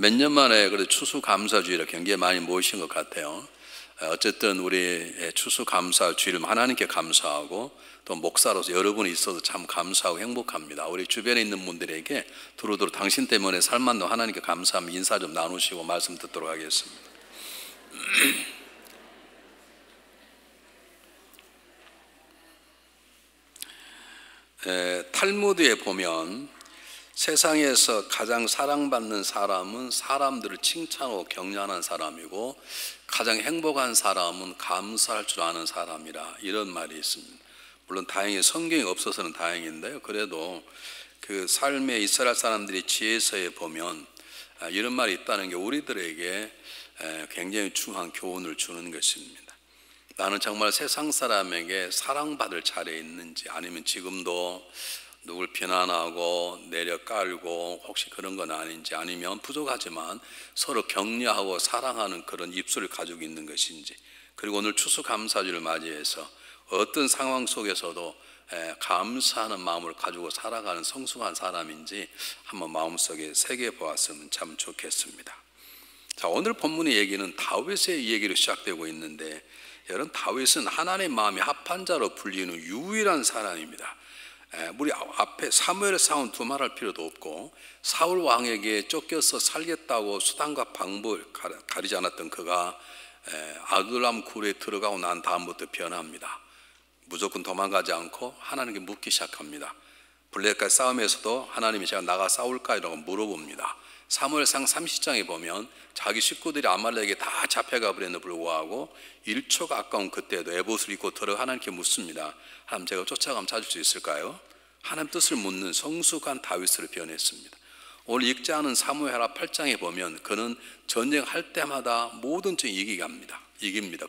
몇 년 만에 그래도 추수감사주의를 굉장히 많이 모이신 것 같아요. 어쨌든 우리 추수감사주의를 하나님께 감사하고 또 목사로서 여러분이 있어서 참 감사하고 행복합니다. 우리 주변에 있는 분들에게 두루두루 당신 때문에 살만도 하나님께 감사하며 인사 좀 나누시고 말씀 듣도록 하겠습니다. 탈무드에 보면 세상에서 가장 사랑받는 사람은 사람들을 칭찬하고 격려하는 사람이고 가장 행복한 사람은 감사할 줄 아는 사람이라 이런 말이 있습니다. 물론 다행히 성경이 없어서는 다행인데요, 그래도 그 삶의 이스라엘 사람들이 지혜서에 보면 이런 말이 있다는 게 우리들에게 굉장히 중요한 교훈을 주는 것입니다. 나는 정말 세상 사람에게 사랑받을 자리에 있는지, 아니면 지금도 누굴 비난하고 내려 깔고 혹시 그런 건 아닌지, 아니면 부족하지만 서로 격려하고 사랑하는 그런 입술을 가지고 있는 것인지, 그리고 오늘 추수감사주를 맞이해서 어떤 상황 속에서도 감사하는 마음을 가지고 살아가는 성숙한 사람인지 한번 마음속에 새겨 보았으면 참 좋겠습니다. 자, 오늘 본문의 얘기는 다윗의 얘기로 시작되고 있는데, 여러분, 다윗은 하나님의 마음이 합한 자로 불리는 유일한 사람입니다. 우리 앞에 사무엘의 싸움 두말할 필요도 없고, 사울 왕에게 쫓겨서 살겠다고 수단과 방법을 가리지 않았던 그가 아둘람 굴에 들어가고 난 다음부터 변합니다. 무조건 도망가지 않고 하나님께 묻기 시작합니다. 블레셋과의 싸움에서도 하나님이 제가 나가 싸울까라고 물어봅니다. 사무엘상 30장에 보면 자기 식구들이 아말렉에게 다 잡혀가 버렸는데 불구하고 1초 가까운 그때도 에봇을 입고 들어가 하나님께 묻습니다. 하나님, 제가 쫓아가면 찾을 수 있을까요? 하나님 뜻을 묻는 성숙한 다윗으로 변했습니다. 오늘 읽지 않은 사무엘하 8장에 보면 그는 전쟁할 때마다 모든 적 이깁니다.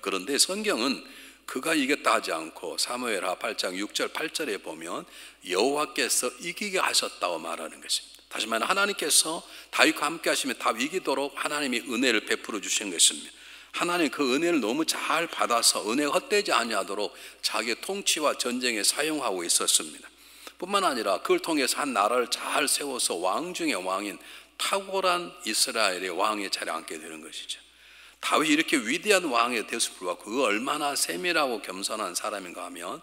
그런데 성경은 그가 이겼다 하지 않고 사무엘하 8장 6절 8절에 보면 여호와께서 이기게 하셨다고 말하는 것입니다. 다시 말해 하나님께서 다윗과 함께 하시면 다 이기도록 하나님이 은혜를 베풀어 주신 것입니다. 하나님 그 은혜를 너무 잘 받아서 은혜가 헛되지 아니하도록 자기의 통치와 전쟁에 사용하고 있었습니다. 뿐만 아니라 그걸 통해서 한 나라를 잘 세워서 왕 중의 왕인 탁월한 이스라엘의 왕의 자리에 앉게 되는 것이죠. 다윗이 이렇게 위대한 왕이 되었을 불구하고 그가 얼마나 세밀하고 겸손한 사람인가 하면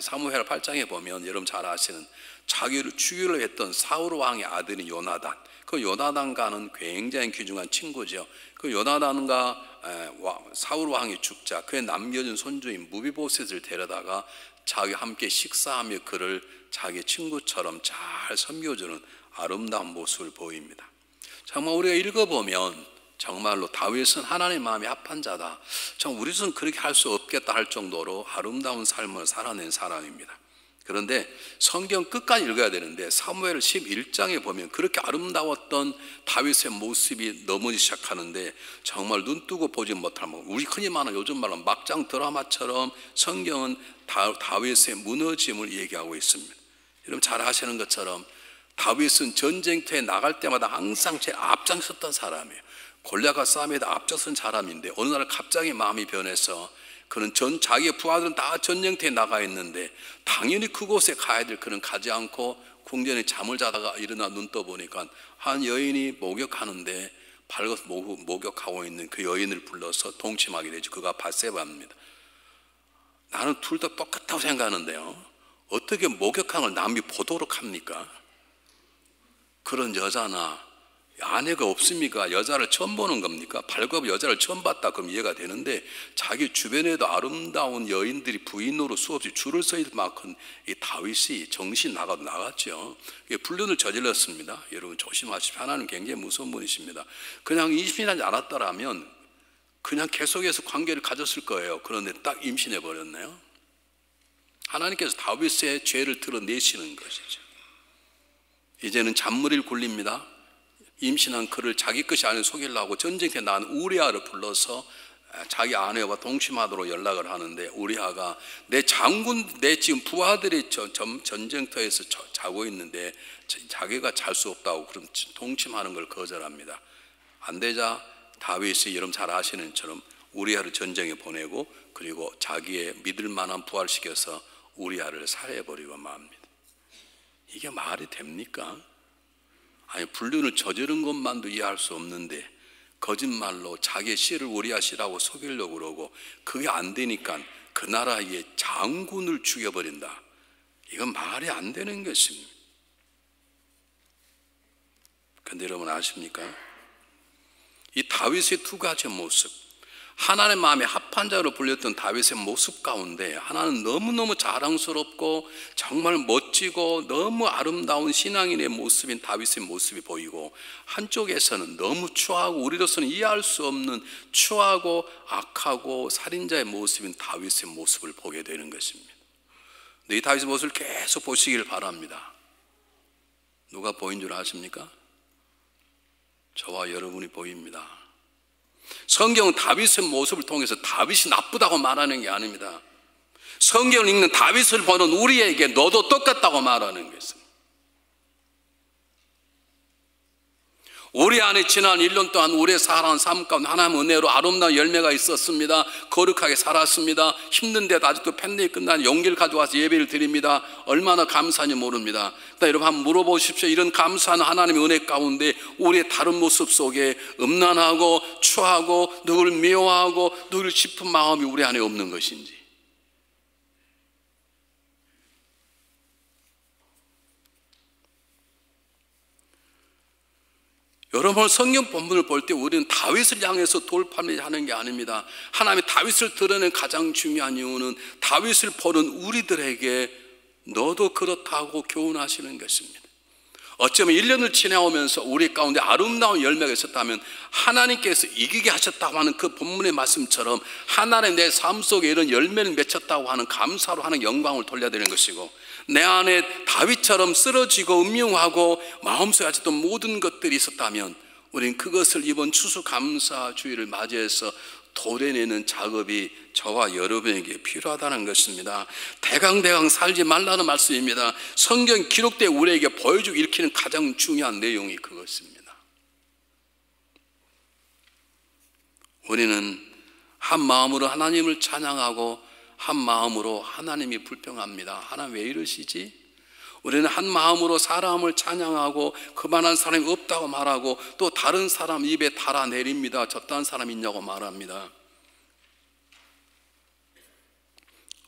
사무엘 8장에 보면 여러분 잘 아시는 자기를 죽이려 했던 사울 왕의 아들인 요나단, 그 요나단과는 굉장히 귀중한 친구죠. 그 요나단과 사울 왕이 죽자 그의 남겨진 손주인 무비보셋을 데려다가 자기와 함께 식사하며 그를 자기 친구처럼 잘 섬겨주는 아름다운 모습을 보입니다. 정말 우리가 읽어보면 정말로 다윗은 하나님의 마음이 합한 자다, 참 우리는 그렇게 할 수 없겠다 할 정도로 아름다운 삶을 살아낸 사람입니다. 그런데 성경 끝까지 읽어야 되는데 사무엘 11장에 보면 그렇게 아름다웠던 다윗의 모습이 넘어지기 시작하는데 정말 눈 뜨고 보지 못하면 우리 흔히 말하는 요즘 말로 막장 드라마처럼 성경은 다윗의 무너짐을 얘기하고 있습니다. 여러분 잘 아시는 것처럼 다윗은 전쟁터에 나갈 때마다 항상 제일 앞장섰던 사람이에요. 골리앗과 싸움에도 앞장선 사람인데 어느 날 갑자기 마음이 변해서 그는 자기의 부하들은 다 전쟁터에 나가 있는데 당연히 그곳에 가야 될 그는 가지 않고 궁전에 잠을 자다가 일어나 눈 떠보니까 한 여인이 목욕하는데 밝아서 목욕하고 있는 그 여인을 불러서 동침하게 되죠. 그가 밧세바입니다. 나는 둘 다 똑같다고 생각하는데요, 어떻게 목욕하는 걸 남이 보도록 합니까? 그런 여자나 아내가 없습니까? 여자를 처음 보는 겁니까? 발굽 여자를 처음 봤다 그럼 이해가 되는데 자기 주변에도 아름다운 여인들이 부인으로 수없이 줄을 서 있을 만큼 이 다윗이 정신 나갔죠. 불륜을 저질렀습니다. 여러분 조심하십시오. 하나님 굉장히 무서운 분이십니다. 그냥 20년이 않았더라면 그냥 계속해서 관계를 가졌을 거예요. 그런데 딱 임신해 버렸네요. 하나님께서 다윗의 죄를 드러내시는 것이죠. 이제는 잔머리를 굴립니다. 임신한 그를 자기 것이 아닌 속이려고 전쟁터에 나간 우리아를 불러서 자기 아내와 동침하도록 연락을 하는데 우리아가 내 장군, 내 지금 부하들이 전쟁터에서 자고 있는데 자기가 잘 수 없다고 그럼 동침하는 걸 거절합니다. 안 되자 다윗이 여러분 잘 아시는 것처럼 우리아를 전쟁에 보내고 그리고 자기의 믿을 만한 부하를 시켜서 우리아를 살해해버리고 맙니다. 이게 말이 됩니까? 아니 불륜을 저지른 것만도 이해할 수 없는데 거짓말로 자기의 씨를 우리아 씨라고 속이려고 그러고 그게 안 되니까 그 나라의 장군을 죽여버린다. 이건 말이 안 되는 것입니다. 그런데 여러분 아십니까? 이 다윗의 두 가지 모습, 하나님의 마음에 합한 자로 불렸던 다윗의 모습 가운데 하나는 너무너무 자랑스럽고 정말 멋지고 너무 아름다운 신앙인의 모습인 다윗의 모습이 보이고, 한쪽에서는 너무 추하고 우리로서는 이해할 수 없는 추하고 악하고 살인자의 모습인 다윗의 모습을 보게 되는 것입니다. 이 다윗의 모습을 계속 보시길 바랍니다. 누가 보인 줄 아십니까? 저와 여러분이 보입니다. 성경은 다윗의 모습을 통해서 다윗이 나쁘다고 말하는 게 아닙니다. 성경을 읽는 다윗을 보는 우리에게 너도 똑같다고 말하는 것입니다. 우리 안에 지난 1년 동안 우리의 살아온 삶 가운데 하나님의 은혜로 아름다운 열매가 있었습니다. 거룩하게 살았습니다. 힘든데도 아직도 팬데믹 끝난 용기를 가져와서 예배를 드립니다. 얼마나 감사한지 모릅니다. 여러분 한번 물어보십시오. 이런 감사한 하나님의 은혜 가운데 우리의 다른 모습 속에 음란하고 추하고 누구를 미워하고 누구를 싶은 마음이 우리 안에 없는 것인지. 여러분 성경 본문을 볼 때 우리는 다윗을 향해서 돌파를 하는 게 아닙니다. 하나님이 다윗을 드러낸 가장 중요한 이유는 다윗을 보는 우리들에게 너도 그렇다고 교훈하시는 것입니다. 어쩌면 1년을 지나오면서 우리 가운데 아름다운 열매가 있었다면 하나님께서 이기게 하셨다고 하는 그 본문의 말씀처럼 하나님 내 삶 속에 이런 열매를 맺혔다고 하는 감사로 하는 영광을 돌려야 되는 것이고, 내 안에 다윗처럼 쓰러지고 음흉하고 마음속에 아직도 모든 것들이 있었다면 우리는 그것을 이번 추수감사주의를 맞이해서 도려내는 작업이 저와 여러분에게 필요하다는 것입니다. 대강대강 살지 말라는 말씀입니다. 성경 기록대 우리에게 보여주고 일으키는 가장 중요한 내용이 그것입니다. 우리는 한 마음으로 하나님을 찬양하고 한 마음으로 하나님이 불평합니다. 하나님 왜 이러시지? 우리는 한 마음으로 사람을 찬양하고 그만한 사람이 없다고 말하고 또 다른 사람 입에 달아내립니다. 저딴 사람 있냐고 말합니다.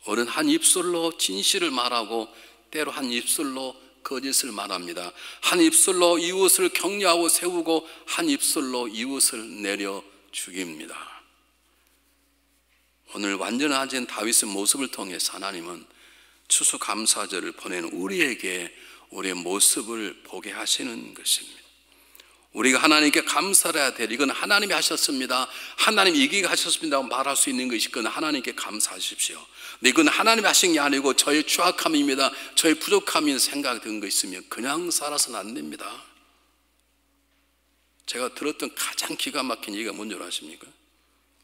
우리는 한 입술로 진실을 말하고 때로 한 입술로 거짓을 말합니다. 한 입술로 이웃을 격려하고 세우고 한 입술로 이웃을 내려 죽입니다. 오늘 완전하진 다윗의 모습을 통해서 하나님은 추수감사절을 보내는 우리에게 우리의 모습을 보게 하시는 것입니다. 우리가 하나님께 감사를 해야 될, 이건 하나님이 하셨습니다, 하나님이 이기게 하셨습니다 말할 수 있는 것이 그건 하나님께 감사하십시오. 근데 이건 하나님이 하신 게 아니고 저의 추악함입니다, 저의 부족함이 생각이 든 거 있으면 그냥 살아서는 안 됩니다. 제가 들었던 가장 기가 막힌 얘기가 뭔지 아십니까?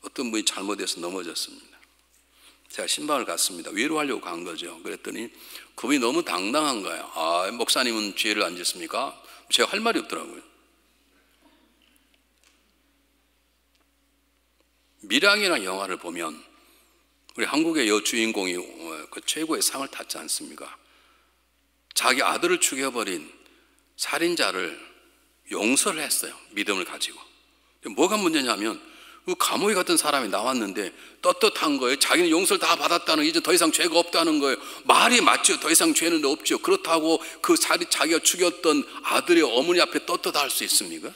어떤 분이 잘못해서 넘어졌습니다. 제가 신방을 갔습니다. 위로하려고 간 거죠. 그랬더니 그분이 너무 당당한 거예요. 아, 목사님은 죄를 안 짓습니까? 제가 할 말이 없더라고요. 밀양이라는 영화를 보면 우리 한국의 여주인공이 그 최고의 상을 탔지 않습니까? 자기 아들을 죽여버린 살인자를 용서를 했어요. 믿음을 가지고. 뭐가 문제냐면 그 감옥에 같은 사람이 나왔는데 떳떳한 거예요. 자기는 용서를 다 받았다는, 이제 더 이상 죄가 없다는 거예요. 말이 맞죠. 더 이상 죄는 없죠. 그렇다고 그 자기가 죽였던 아들의 어머니 앞에 떳떳할 수 있습니까?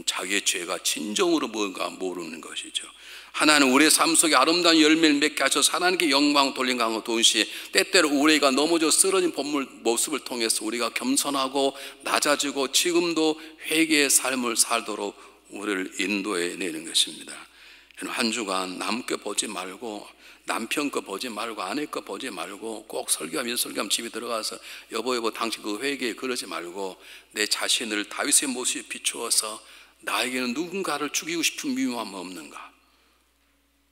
자기의 죄가 진정으로 뭔가 모르는 것이죠. 하나는 우리의 삶 속에 아름다운 열매를 맺게 하셔서 하나님께 영광 돌린 강과 동시에 때때로 우리가 넘어져 쓰러진 본물 모습을 통해서 우리가 겸손하고 낮아지고 지금도 회개의 삶을 살도록 우리를 인도해 내는 것입니다. 한 주간 남 거 보지 말고 남편 거 보지 말고 아내 거 보지 말고 꼭 설교하면 집에 들어가서 여보 당신 그 회개에 그러지 말고 내 자신을 다윗의 모습에 비추어서 나에게는 누군가를 죽이고 싶은 미움함은 없는가?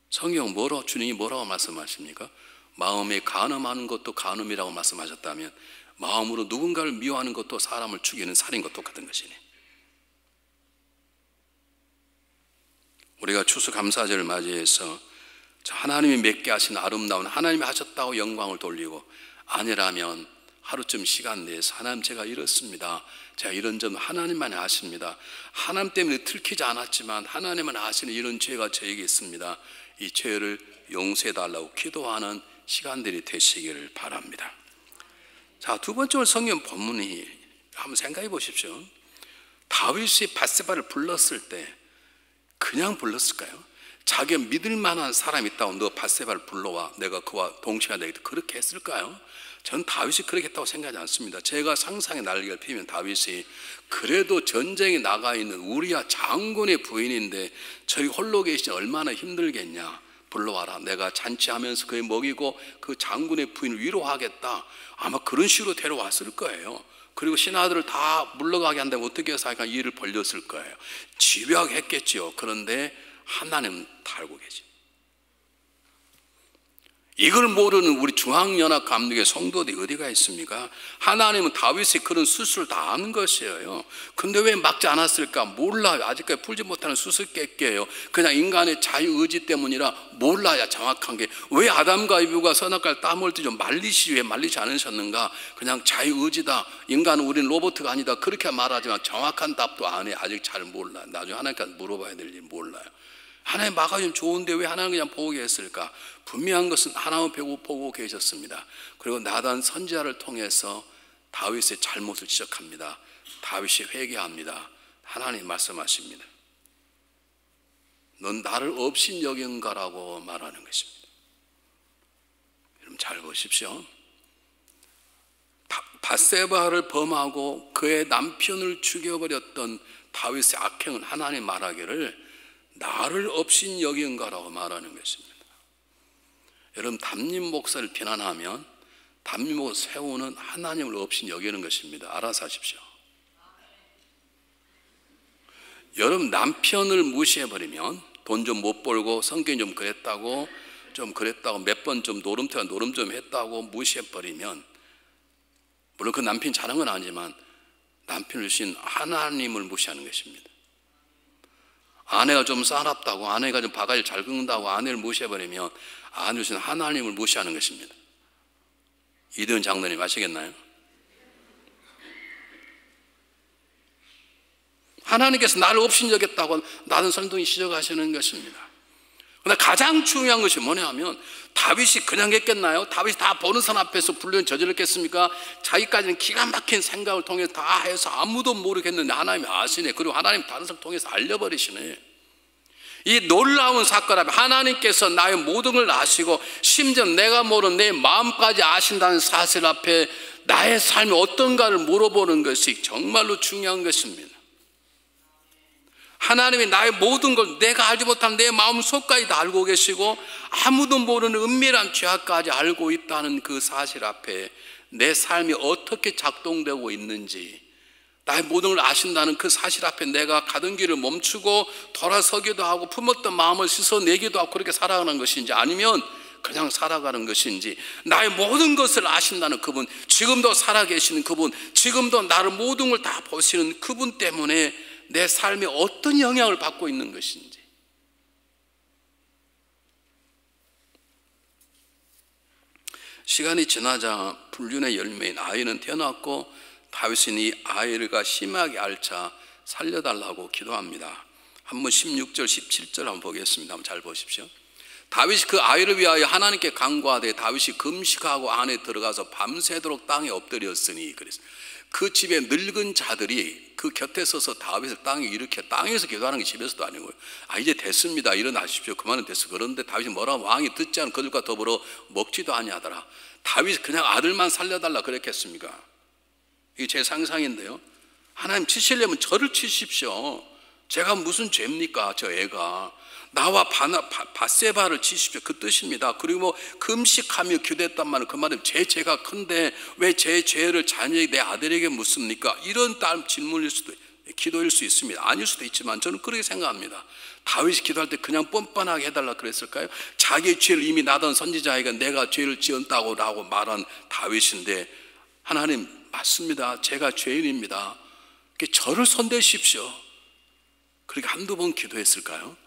성경 주님이 뭐라고 말씀하십니까? 마음에 간음하는 것도 간음이라고 말씀하셨다면 마음으로 누군가를 미워하는 것도 사람을 죽이는 살인과 똑같은 것이네. 우리가 추수감사절을 맞이해서 하나님이 맺게 하신 아름다운, 하나님이 하셨다고 영광을 돌리고, 아니라면 하루쯤 시간 내서 하나님 제가 이렇습니다. 제가 이런 점 하나님만이 아십니다. 하나님 때문에 들키지 않았지만 하나님만 아시는 이런 죄가 저에게 있습니다. 이 죄를 용서해 달라고 기도하는 시간들이 되시기를 바랍니다. 자, 두 번째 성경 본문이 한번 생각해 보십시오. 다윗이 밧세바를 불렀을 때 그냥 불렀을까요? 자기가 믿을 만한 사람이 있다고 너 밧세바를 불러와 내가 그와 동침해야 되겠다 그렇게 했을까요? 전 다윗이 그렇게 했다고 생각하지 않습니다. 제가 상상의 날개를 피면 다윗이 그래도 전쟁에 나가 있는 우리야 장군의 부인인데 저희 홀로 계시니 얼마나 힘들겠냐, 불러와라. 내가 잔치하면서 그에 먹이고 그 장군의 부인을 위로하겠다. 아마 그런 식으로 데려왔을 거예요. 그리고 신하들을 다 물러가게 한다면 어떻게 해서 하니까 이를 벌렸을 거예요. 집요하게 그런데 하나님은 다 알고 계시. 이걸 모르는 우리 중앙연합 감독의 성도들이 어디가 있습니까? 하나님은 다윗이 그런 수술을 다 아는 것이에요. 근데 왜 막지 않았을까? 몰라요. 아직까지 풀지 못하는 수수께끼예요. 그냥 인간의 자유의지 때문이라 몰라야 정확한 게, 왜 아담과 이브가 선악과를 따먹을 때 좀 말리시, 왜 말리지 않으셨는가? 그냥 자유의지다. 인간은 우리는 로봇가 아니다. 그렇게 말하지만 정확한 답도 안 해. 아직 잘 몰라. 나중에 하나님께 물어봐야 될 일 몰라요. 하나님 막아주면 좋은데 왜 하나님 그냥 보고 계셨을까? 분명한 것은 하나님은 보고 계셨습니다. 그리고 나단 선지자를 통해서 다윗의 잘못을 지적합니다. 다윗이 회개합니다. 하나님 말씀하십니다. 넌 나를 업신 여긴가라고 말하는 것입니다. 여러분 잘 보십시오. 밧세바를 범하고 그의 남편을 죽여버렸던 다윗의 악행은 하나님 말하기를 나를 업신 여긴가라고 말하는 것입니다. 여러분 담임 목사를 비난하면 담임 목사 세우는 하나님을 업신 여기는 것입니다. 알아서 하십시오. 여러분 남편을 무시해버리면 돈 좀 못 벌고 성격이 좀 그랬다고 몇 번 좀 노름 좀 했다고 무시해버리면, 물론 그 남편이 잘한 건 아니지만 남편을 주신 하나님을 무시하는 것입니다. 아내가 좀 싸납다고, 아내가 좀 바가지를 잘 긁는다고 아내를 무시해버리면 아내를 주신 하나님을 무시하는 것입니다. 이든 장로님 아시겠나요? 하나님께서 나를 업신여겼다고 나는 선동이 시작하시는 것입니다. 그러나 가장 중요한 것이 뭐냐면 다윗이 그냥 했겠나요? 다윗이 다 보는 사람 앞에서 불륜 저질렀겠습니까? 자기까지는 기가 막힌 생각을 통해서 다 해서 아무도 모르겠는데 하나님이 아시네. 그리고 하나님 다른 사람 통해서 알려버리시네. 이 놀라운 사건 앞에 하나님께서 나의 모든 걸 아시고 심지어 내가 모르는 내 마음까지 아신다는 사실 앞에 나의 삶이 어떤가를 물어보는 것이 정말로 중요한 것입니다. 하나님이 나의 모든 걸, 내가 알지 못한 내 마음속까지 다 알고 계시고 아무도 모르는 은밀한 죄악까지 알고 있다는 그 사실 앞에 내 삶이 어떻게 작동되고 있는지, 나의 모든 걸 아신다는 그 사실 앞에 내가 가던 길을 멈추고 돌아서기도 하고 품었던 마음을 씻어내기도 하고 그렇게 살아가는 것인지, 아니면 그냥 살아가는 것인지, 나의 모든 것을 아신다는 그분, 지금도 살아계시는 그분, 지금도 나를 모든 걸 다 보시는 그분 때문에 내 삶에 어떤 영향을 받고 있는 것인지. 시간이 지나자 불륜의 열매인 아이는 태어났고 다윗은 이 아이가 심하게 앓자 살려달라고 기도합니다. 한번 16절 17절 한번 보겠습니다. 한번 잘 보십시오. 다윗이 그 아이를 위하여 하나님께 간구하되 다윗이 금식하고 안에 들어가서 밤새도록 땅에 엎드렸으니, 그래서 그 집에 늙은 자들이 그 곁에 서서 다윗을 땅에 일으켜, 땅에서 기도하는 게 집에서도 아니고요. 이제 됐습니다, 일어나십시오, 그만은 됐어. 그런데 다윗이 뭐라고, 왕이 듣지 않은 그들과 더불어 먹지도 아니하더라. 다윗이 그냥 아들만 살려달라 그랬겠습니까? 이게 제 상상인데요. 하나님 치시려면 저를 치십시오. 제가 무슨 죄입니까? 저 애가 나와 밧세바를 치십시오, 그 뜻입니다. 그리고 뭐 금식하며 기도했단 말은 그 말은 제 죄가 큰데 왜 제 죄를 자녀에게, 내 아들에게 묻습니까? 이런 질문일 수도, 기도일 수 있습니다. 아닐 수도 있지만 저는 그렇게 생각합니다. 다윗이 기도할 때 그냥 뻔뻔하게 해달라 그랬을까요? 자기의 죄를 이미 나던 선지자에게 내가 죄를 지었다고 라고 말한 다윗인데, 하나님 맞습니다, 제가 죄인입니다, 저를 손대십시오, 그렇게 한두 번 기도했을까요?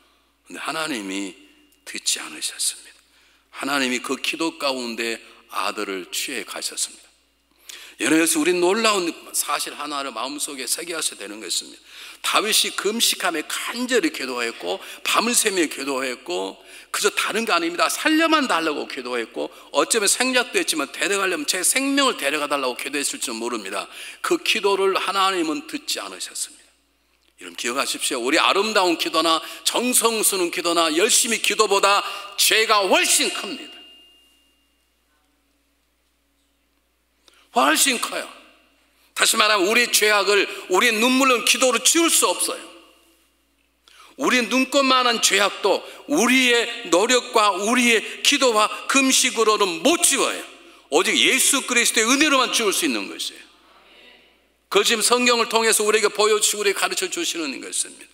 근데 하나님이 듣지 않으셨습니다. 하나님이 그 기도 가운데 아들을 취해 가셨습니다. 여러분께서 우리 놀라운 사실 하나를 마음속에 새겨하셔야 되는 것입니다. 다윗이 금식하며 간절히 기도했고 밤을 새며 기도했고 그저 다른 게 아닙니다. 살려만 달라고 기도했고 어쩌면 생략도 했지만 데려가려면 제 생명을 데려가 달라고 기도했을 줄 모릅니다. 그 기도를 하나님은 듣지 않으셨습니다. 여러분 기억하십시오. 우리 아름다운 기도나 정성스러운 기도나 열심히 기도보다 죄가 훨씬 큽니다. 훨씬 커요. 다시 말하면 우리의 죄악을 우리의 눈물로 기도로 지울 수 없어요. 우리 눈꽃만한 죄악도 우리의 노력과 우리의 기도와 금식으로는 못 지워요. 오직 예수 그리스도의 은혜로만 지울 수 있는 것이에요. 그걸 지금 성경을 통해서 우리에게 보여주시고 우리에게 가르쳐 주시는 것입니다.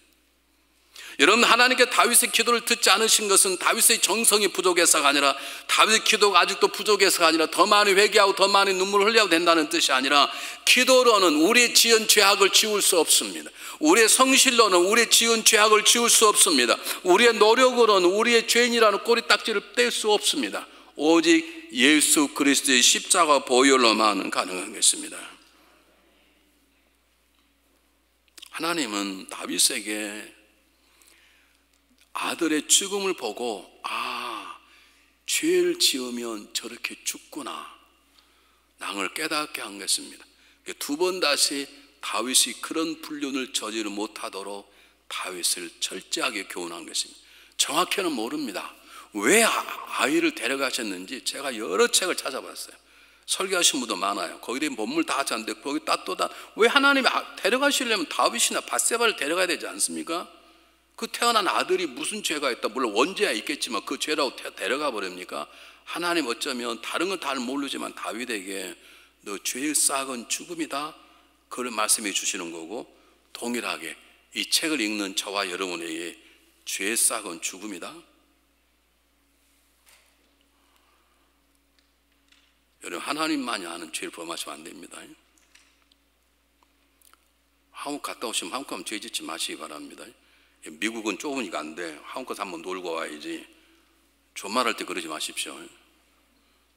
여러분 하나님께 다윗의 기도를 듣지 않으신 것은 다윗의 정성이 부족해서가 아니라 다윗의 기도가 아직도 부족해서가 아니라 더 많이 회개하고 더 많이 눈물을 흘려야 된다는 뜻이 아니라 기도로는 우리의 지은 죄악을 지울 수 없습니다. 우리의 성실로는 우리의 지은 죄악을 지울 수 없습니다. 우리의 노력으로는 우리의 죄인이라는 꼬리딱지를 뗄 수 없습니다. 오직 예수 그리스도의 십자가 보혈로만 가능한 것입니다. 하나님은 다윗에게 아들의 죽음을 보고 죄를 지으면 저렇게 죽구나 낭을 깨닫게 한 것입니다. 두 번 다시 다윗이 그런 불륜을 저지르지 못하도록 다윗을 철저하게 교훈한 것입니다. 정확히는 모릅니다. 왜 아이를 데려가셨는지 제가 여러 책을 찾아봤어요. 설교하신 분도 많아요. 거기에 대한 본문 다 하지 않는데 거기 왜 하나님이 데려가시려면 다윗이나 밧세바를 데려가야 되지 않습니까? 그 태어난 아들이 무슨 죄가 있다, 물론 원죄가 있겠지만 그 죄라고 데려가 버립니까? 하나님 어쩌면 다른 건 다 모르지만 다윗에게 너 죄의 싹은 죽음이다 그걸 말씀해 주시는 거고, 동일하게 이 책을 읽는 저와 여러분에게 죄의 싹은 죽음이다. 여러분 하나님만이 아는 죄를 범하시면 안 됩니다. 한국 갔다 오시면 한국 가면 죄 짓지 마시기 바랍니다. 미국은 좁으니까 안 돼. 한국 가서 한번 놀고 와야지. 존말할 때 그러지 마십시오.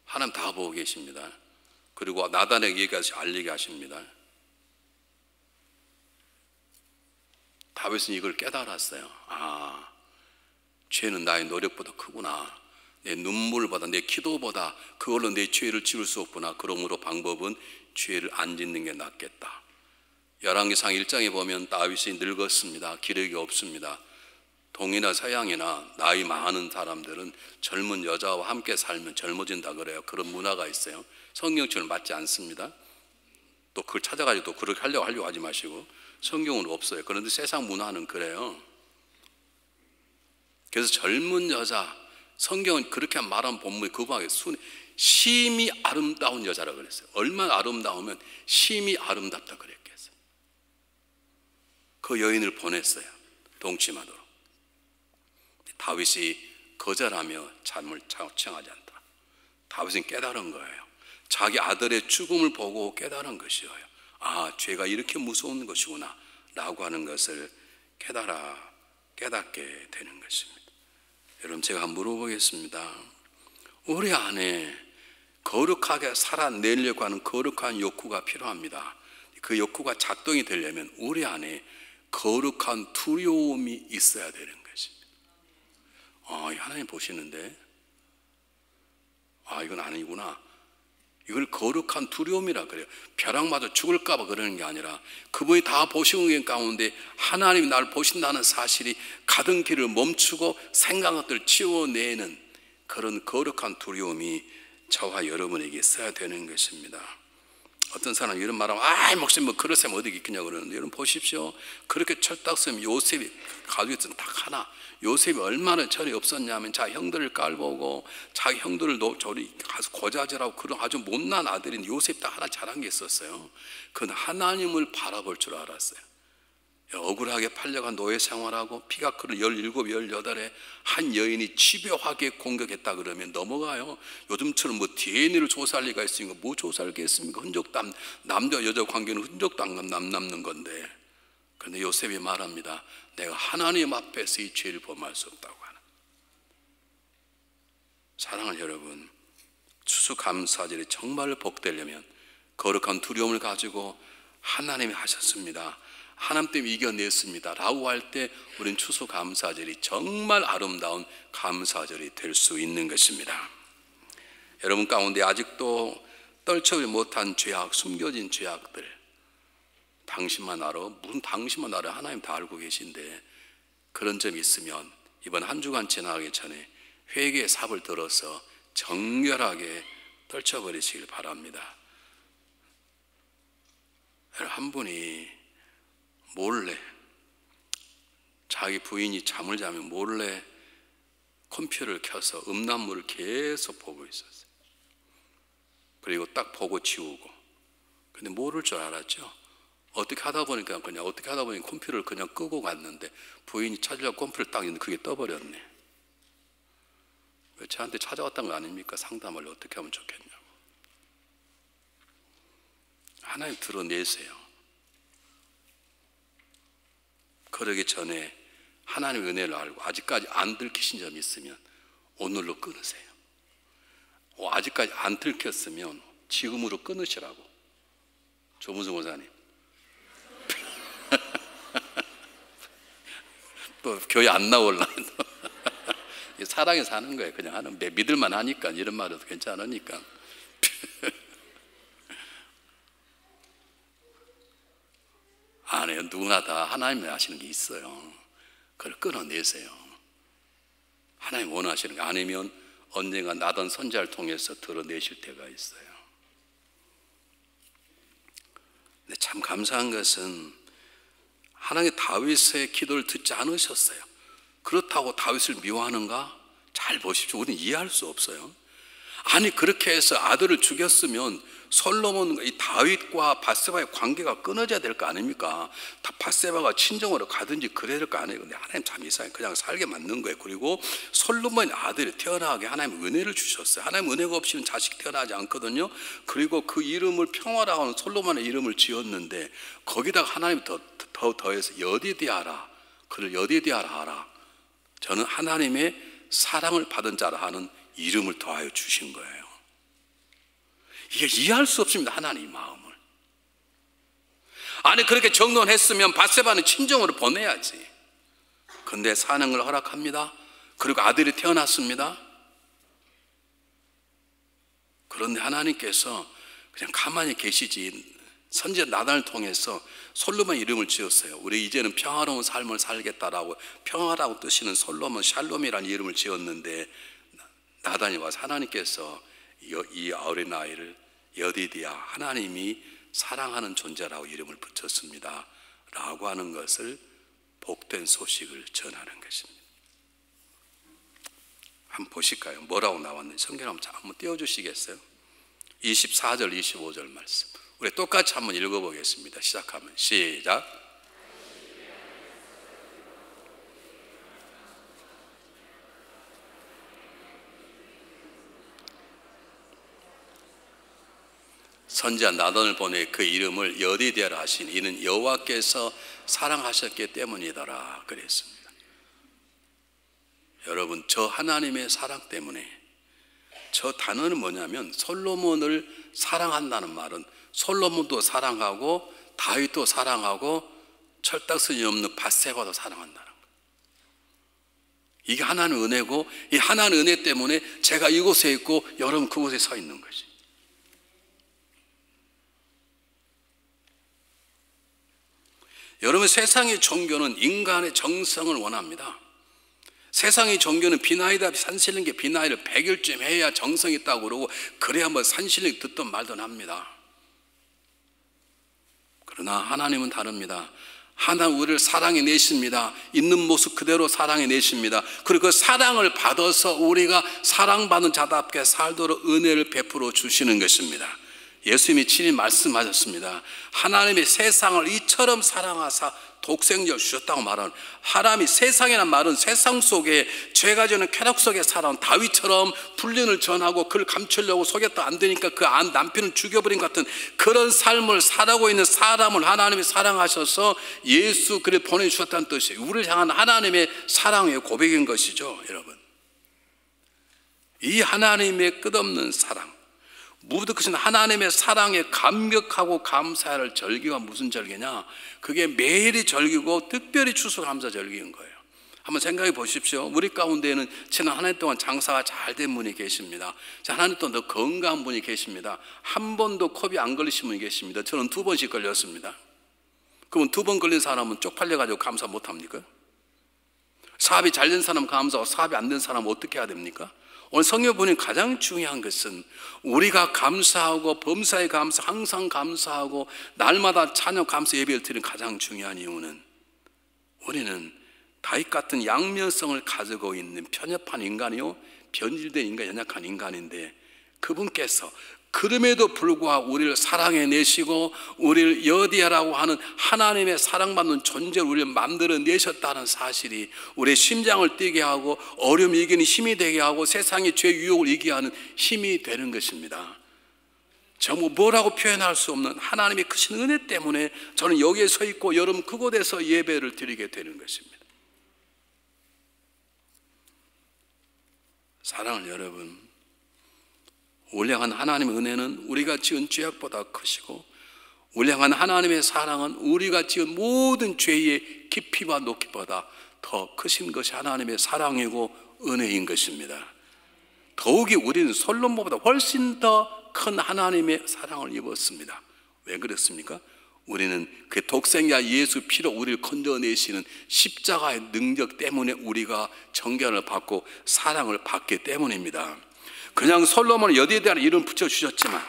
하나님 다 보고 계십니다. 그리고 나단에게 얘기해서 알리게 하십니다. 다윗은 이걸 깨달았어요. 죄는 나의 노력보다 크구나. 내 눈물보다 내 기도보다 그걸로 내 죄를 지울 수 없구나. 그러므로 방법은 죄를 안 짓는 게 낫겠다. 열왕기상 1장에 보면 다윗이 늙었습니다. 기력이 없습니다. 동이나 서양이나 나이 많은 사람들은 젊은 여자와 함께 살면 젊어진다 그래요. 그런 문화가 있어요. 성경처럼 맞지 않습니다. 또 그걸 찾아가지고 또 그렇게 하려고 하지 마시고, 성경은 없어요. 그런데 세상 문화는 그래요. 그래서 젊은 여자, 성경은 그렇게 말한 본문이 그거하게 심히 아름다운 여자라고 그랬어요. 얼마나 아름다우면 심히 아름답다 그랬겠어요. 그 여인을 보냈어요. 동침하도록. 다윗이 거절하며 잠을 청하지 않다. 다윗은 깨달은 거예요. 자기 아들의 죽음을 보고 깨달은 것이에요. 죄가 이렇게 무서운 것이구나 라고 하는 것을 깨닫게 되는 것입니다. 여러분 제가 한번 물어보겠습니다. 우리 안에 거룩하게 살아내려고 하는 거룩한 욕구가 필요합니다. 그 욕구가 작동이 되려면 우리 안에 거룩한 두려움이 있어야 되는 것입니다. 하나님 보시는데 이건 아니구나. 이걸 거룩한 두려움이라 그래요. 벼락 맞아 죽을까 봐 그러는 게 아니라 그분이 다 보시는 게 가운데 하나님이 나를 보신다는 사실이 가던 길을 멈추고 생각을 치워내는 그런 거룩한 두려움이 저와 여러분에게 있어야 되는 것입니다. 어떤 사람은 이런 말하면 목사님 뭐 그러세요 어디 있겠냐고 그러는데, 여러분 보십시오. 그렇게 철딱서면 요셉이 가지고 있던 딱 하나, 요셉이 얼마나 철이 없었냐면 자기 형들을 깔보고 자기 형들을 저리 가서 고자질하고 그런 아주 못난 아들인 요셉 딱 하나 잘한 게 있었어요. 그건 하나님을 바라볼 줄 알았어요. 억울하게 팔려간 노예 생활하고 피가 흐르는 17, 18에 한 여인이 집요하게 공격했다 그러면 넘어가요. 요즘처럼 뭐 DNA를 조사할 리가 있으니까 뭐 조사하겠습니까? 흔적도 남자 여자 관계는 흔적도 안 남는 건데. 그런데 요셉이 말합니다. 내가 하나님 앞에서 이 죄를 범할 수 없다고 하는. 사랑하는 여러분, 추수감사절이 정말 복되려면 거룩한 두려움을 가지고 하나님이 하셨습니다, 하나님 때문에 이겨냈습니다 라고 할 때 우리는 추수감사절이 정말 아름다운 감사절이 될 수 있는 것입니다. 여러분 가운데 아직도 떨쳐보지 못한 죄악, 숨겨진 죄악들, 당신만 알아, 무슨 당신만 알아, 하나님 다 알고 계신데 그런 점이 있으면 이번 한 주간 지나가기 전에 회개의 삽을 들어서 정결하게 떨쳐버리시길 바랍니다. 한 분이 몰래, 자기 부인이 잠을 자면 몰래 컴퓨터를 켜서 음란물을 계속 보고 있었어요. 그리고 딱 보고 지우고. 근데 모를 줄 알았죠. 어떻게 하다 보니까 컴퓨터를 그냥 끄고 갔는데 부인이 찾으려고 컴퓨터를 딱 있는데 그게 떠버렸네. 왜 저한테 찾아왔던 거 아닙니까? 상담을 어떻게 하면 좋겠냐고. 하나님 드러내세요. 그러기 전에 하나님의 은혜를 알고 아직까지 안 들키신 점이 있으면 오늘로 끊으세요. 아직까지 안 들켰으면 지금으로 끊으시라고. 조문수 목사님 또 교회 안 나올라. 사랑에 사는 거예요. 그냥 하는, 믿을만 하니까. 이런 말도 괜찮으니까. 아니요, 누구나 다 하나님이 하시는 게 있어요. 그걸 끊어내세요. 하나님 원하시는 게 아니면 언젠가 나던 선지자를 통해서 드러내실 때가 있어요. 근데 참 감사한 것은 하나님이 다윗의 기도를 듣지 않으셨어요. 그렇다고 다윗을 미워하는가? 잘 보십시오. 우리는 이해할 수 없어요. 아니 그렇게 해서 아들을 죽였으면 솔로몬, 이 다윗과 밧세바의 관계가 끊어져야 될 거 아닙니까? 밧세바가 친정으로 가든지 그래야 될 거 아니에요. 근데 하나님 참 이상해요. 그냥 살게 만든 거예요. 그리고 솔로몬의 아들이 태어나게 하나님 은혜를 주셨어요. 하나님 은혜가 없이는 자식이 태어나지 않거든요. 그리고 그 이름을 평화라고 하는 솔로몬의 이름을 지었는데 거기다가 하나님이 더해서 여디디아라, 그를 여디디아라 하라. 저는 하나님의 사랑을 받은 자라 하는 이름을 더하여 주신 거예요. 이게 이해할 수 없습니다. 하나님의 마음을. 아니 그렇게 정론했으면 밧세바는 친정으로 보내야지. 근데 사능을 허락합니다. 그리고 아들이 태어났습니다. 그런데 하나님께서 그냥 가만히 계시지, 선지자 나단을 통해서 솔로몬 이름을 지었어요. 우리 이제는 평화로운 삶을 살겠다라고, 평화라고 뜻이는 솔로몬, 샬롬이라는 이름을 지었는데 나단이 와서 하나님께서 이 어린 아이를 여디디아, 하나님이 사랑하는 존재라고 이름을 붙였습니다 라고 하는 것을 복된 소식을 전하는 것입니다. 한번 보실까요? 뭐라고 나왔는지 성경 한번 띄워주시겠어요? 24절 25절 말씀 우리 똑같이 한번 읽어보겠습니다. 시작하면 시작. 선지자 나단을 보내 그 이름을 여디디아라 하신 이는 여호와께서 사랑하셨기 때문이더라 그랬습니다. 여러분, 저 하나님의 사랑 때문에, 저 단어는 뭐냐면 솔로몬을 사랑한다는 말은 솔로몬도 사랑하고 다윗도 사랑하고 철딱선이 없는 밧세바도 사랑한다는 거예요. 이게 하나님의 은혜고, 이 하나님의 은혜 때문에 제가 이곳에 있고 여러분 그곳에 서 있는 거지. 여러분, 세상의 종교는 인간의 정성을 원합니다. 세상의 종교는 비나이다 산신령께 비나이를 100일쯤 해야 정성이 있다고 그러고 그래야 뭐 산신령 듣던 말던 합니다. 그러나 하나님은 다릅니다. 하나님 우리를 사랑해 내십니다. 있는 모습 그대로 사랑해 내십니다. 그리고 그 사랑을 받아서 우리가 사랑받는 자답게 살도록 은혜를 베풀어 주시는 것입니다. 예수님이 친히 말씀하셨습니다. 하나님이 세상을 이처럼 사랑하사 독생자를 주셨다고 말하는, 하나님이 세상이라는 말은 세상 속에 죄가 지는 쾌락 속에 살아온 다윗처럼 불륜을 전하고 그를 감추려고 속였다 안 되니까 그 남편을 죽여버린 것 같은 그런 삶을 살아가고 있는 사람을 하나님이 사랑하셔서 예수 그를 보내주셨다는 뜻이에요. 우리를 향한 하나님의 사랑의 고백인 것이죠. 여러분, 이 하나님의 끝없는 사랑, 무엇보다 크신 하나님의 사랑에 감격하고 감사해야 할 절기가 무슨 절기냐? 그게 매일이 절기고 특별히 추수감사 절기인 거예요. 한번 생각해 보십시오. 우리 가운데에는 지난 한 해 동안 장사가 잘 된 분이 계십니다. 한 해 동안 더 건강한 분이 계십니다. 한 번도 컵이 안 걸리신 분이 계십니다. 저는 2번씩 걸렸습니다. 그러면 2번 걸린 사람은 쪽팔려가지고 감사 못합니까? 사업이 잘 된 사람은 감사하고 사업이 안 된 사람은 어떻게 해야 됩니까? 오늘 성경 보니 가장 중요한 것은 우리가 감사하고 범사에 감사, 항상 감사하고 날마다 찬양 감사 예배를 드리는 가장 중요한 이유는 우리는 다윗 같은 양면성을 가지고 있는 편협한 인간이요, 변질된 인간, 연약한 인간인데 그분께서 그럼에도 불구하고 우리를 사랑해내시고 우리를 여디아라고 하는 하나님의 사랑받는 존재를 우리를 만들어내셨다는 사실이 우리의 심장을 뛰게 하고 어려움을 이기는 힘이 되게 하고 세상의 죄 유혹을 이기게 하는 힘이 되는 것입니다. 정말 뭐라고 표현할 수 없는 하나님의 크신 은혜 때문에 저는 여기에 서 있고 여러분 그곳에서 예배를 드리게 되는 것입니다. 사랑하는 여러분, 우리 향한 하나님의 은혜는 우리가 지은 죄악보다 크시고 우리 향한 하나님의 사랑은 우리가 지은 모든 죄의 깊이와 높이보다 더 크신 것이 하나님의 사랑이고 은혜인 것입니다. 더욱이 우리는 솔로몬보다 훨씬 더 큰 하나님의 사랑을 입었습니다. 왜 그렇습니까? 우리는 그 독생자 예수 피로 우리를 건져내시는 십자가의 능력 때문에 우리가 정결을 받고 사랑을 받기 때문입니다. 그냥 솔로몬은 여디에 대한 이름을 붙여주셨지만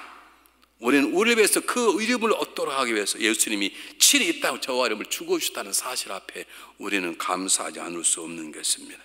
우리는 우리를 위해서 그 이름을 얻도록 하기 위해서 예수님이 칠이 있다고 저와 이름을 죽어주셨다는 사실 앞에 우리는 감사하지 않을 수 없는 것입니다.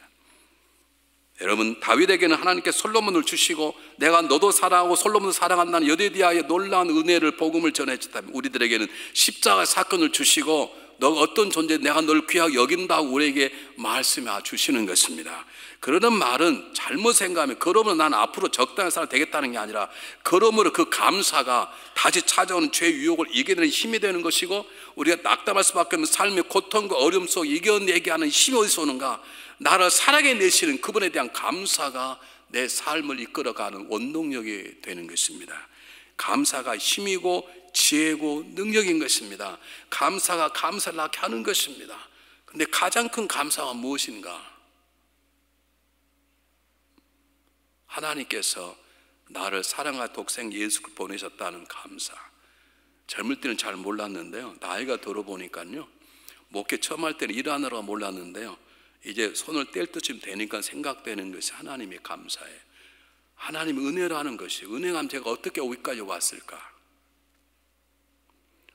여러분, 다윗에게는 하나님께 솔로몬을 주시고 내가 너도 사랑하고 솔로몬도 사랑한다는 여디디아의 놀라운 은혜를 복음을 전해줬다면 우리들에게는 십자가 사건을 주시고 너가 어떤 존재 내가 널 귀하게 여긴다고 우리에게 말씀해 주시는 것입니다. 그러는 말은 잘못 생각하면 그러면 난 앞으로 적당한 사람 되겠다는 게 아니라 그러므로 그 감사가 다시 찾아오는 죄 유혹을 이겨내는 힘이 되는 것이고 우리가 낙담할 수밖에 없는 삶의 고통과 어려움 속 이겨내게 하는 힘이 어디서 오는가? 나를 살아내시는 그분에 대한 감사가 내 삶을 이끌어가는 원동력이 되는 것입니다. 감사가 힘이고 지혜고 능력인 것입니다. 감사가 감사를 낳게 하는 것입니다. 그런데 가장 큰 감사가 무엇인가? 하나님께서 나를 사랑과 독생 예수를 보내셨다는 감사. 젊을 때는 잘 몰랐는데요, 나이가 들어보니까요, 목회 처음 할 때는 일하느라 몰랐는데요, 이제 손을 뗄 때쯤 되니까 생각되는 것이 하나님의 감사예요. 하나님의 은혜라는 것이, 은혜가 제가 어떻게 여기까지 왔을까?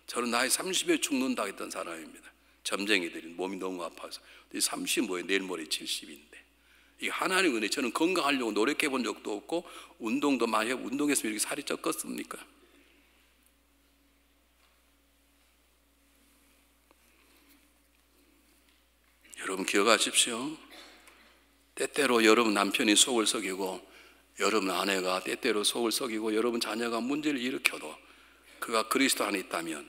저는 나이 30에 죽는다 했던 사람입니다. 점쟁이들이 몸이 너무 아파서. 30 뭐예요? 내일 모레 70인데. 이 하나님의 은혜. 저는 건강하려고 노력해 본 적도 없고 운동도 많이 해고 운동했으면 이렇게 살이 쪘겠습니까? 여러분 기억하십시오. 때때로 여러분 남편이 속을 썩이고 여러분 아내가 때때로 속을 썩이고 여러분 자녀가 문제를 일으켜도 그가 그리스도 안에 있다면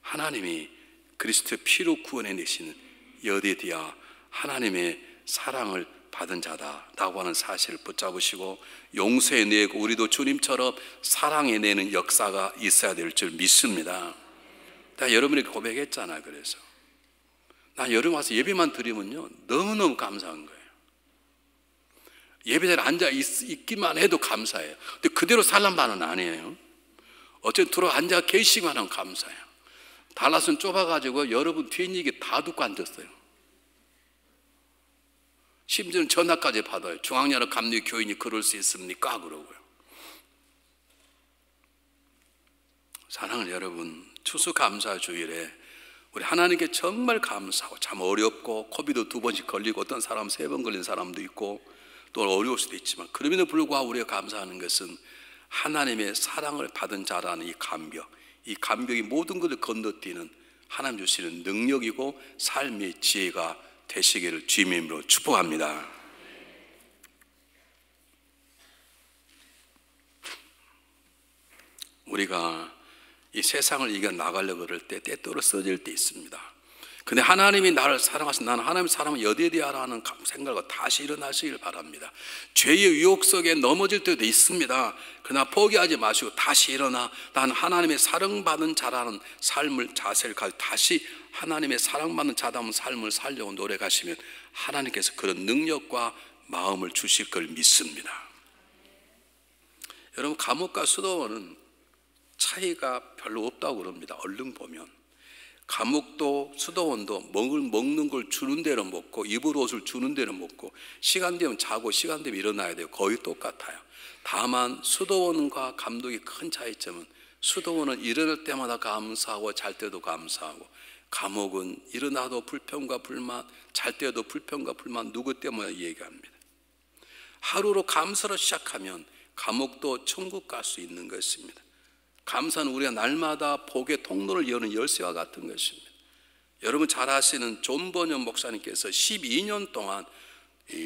하나님이 그리스도의 피로 구원해내시는 여디디아 하나님의 사랑을 받은 자다라고 하는 사실을 붙잡으시고 용서해내고 우리도 주님처럼 사랑해내는 역사가 있어야 될 줄 믿습니다. 나 여러분에게 고백했잖아요. 그래서 나 여름 와서 예배만 드리면요 너무너무 감사한 거예요. 예배자리에 앉아 있기만 해도 감사해요. 근데 그대로 살란 말은 아니에요. 어쨌든 들어 앉아 계시기만 하면 감사해요. 달랏은 좁아가지고 여러분 뒷얘기 다 듣고 앉았어요. 심지어는 전화까지 받아요. 중앙연합 감리 교인이 그럴 수 있습니까? 그러고요. 사랑하는 여러분, 추수감사 주일에 우리 하나님께 정말 감사하고 참 어렵고 코비드 2번씩 걸리고 어떤 사람은 3번 걸린 사람도 있고 또 어려울 수도 있지만 그럼에도 불구하고 우리가 감사하는 것은 하나님의 사랑을 받은 자라는 이 감격, 이 감격이 모든 것을 건너뛰는 하나님 주시는 능력이고 삶의 지혜가 되시기를 주님의 이름으로 축복합니다. 우리가 이 세상을 이겨 나가려고 그럴 때 때때로 쓰러질 때 있습니다. 근데 하나님이 나를 사랑하신 나는 하나님 사랑을 여디어디하라 하는 생각과 다시 일어나시길 바랍니다. 죄의 유혹 속에 넘어질 때도 있습니다. 그러나 포기하지 마시고 다시 일어나 나는 하나님의 사랑받는 자라는 삶을 자세를 가지고 다시 하나님의 사랑받는 자다운 삶을 살려고 노력하시면 하나님께서 그런 능력과 마음을 주실 걸 믿습니다. 여러분, 감옥과 수도원은 차이가 별로 없다고 그럽니다. 얼른 보면 감옥도 수도원도 먹는 걸 주는 대로 먹고 입을 옷을 주는 대로 먹고 시간 되면 자고 시간 되면 일어나야 돼요. 거의 똑같아요. 다만 수도원과 감독의 큰 차이점은 수도원은 일어날 때마다 감사하고 잘 때도 감사하고, 감옥은 일어나도 불평과 불만, 잘 때도 불평과 불만, 누구 때문에 얘기합니다. 하루로 감사로 시작하면 감옥도 천국 갈 수 있는 것입니다. 감사는 우리가 날마다 복의 통로를 여는 열쇠와 같은 것입니다. 여러분 잘 아시는 존 버년 목사님께서 12년 동안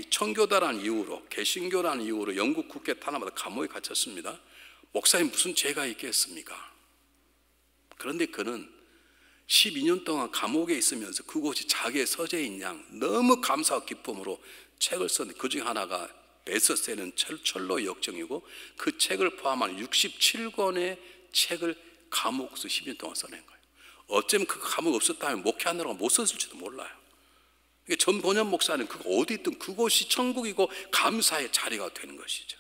청교도라는 이유로, 개신교라는 이유로 영국 국회 탄압받아 감옥에 갇혔습니다. 목사님 무슨 죄가 있겠습니까? 그런데 그는 12년 동안 감옥에 있으면서 그곳이 자기의 서재인 양 너무 감사와 기쁨으로 책을 썼는데 그 중에 하나가 베스트셀러는 철로 역정이고, 그 책을 포함한 67권의 책을 감옥에서 10년 동안 써낸 거예요. 어쩌면 그 감옥 없었다면 목회하느라고 못 썼을지도 몰라요. 전 본연 목사는 그거 어디 있든 그곳이 천국이고 감사의 자리가 되는 것이죠.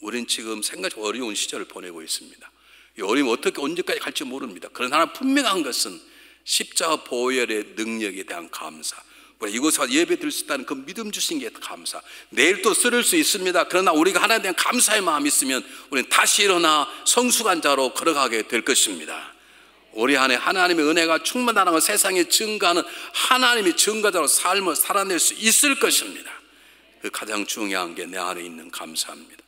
우린 지금 생각이 어려운 시절을 보내고 있습니다. 이 어려움이 어떻게 언제까지 갈지 모릅니다. 그러나 분명한 것은 십자가 보혈의 능력에 대한 감사, 이곳에 예배 드릴 수 있다는 그 믿음 주신 게 감사. 내일 또 쓰릴 수 있습니다. 그러나 우리가 하나님에 대한 감사의 마음이 있으면 우리는 다시 일어나 성숙한 자로 걸어가게 될 것입니다. 우리 안에 하나님의 은혜가 충만하는 걸 세상에 증가하는 하나님의 증거자로 삶을 살아낼 수 있을 것입니다. 그 가장 중요한 게 내 안에 있는 감사입니다.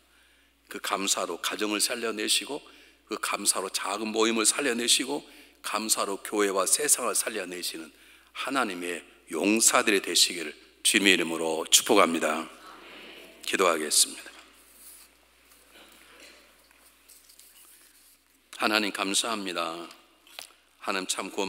그 감사로 가정을 살려내시고, 그 감사로 작은 모임을 살려내시고, 감사로 교회와 세상을 살려내시는 하나님의 용사들이 되시기를 주님의 이름으로 축복합니다. 기도하겠습니다. 하나님 감사합니다. 하나님 참 고맙습니다.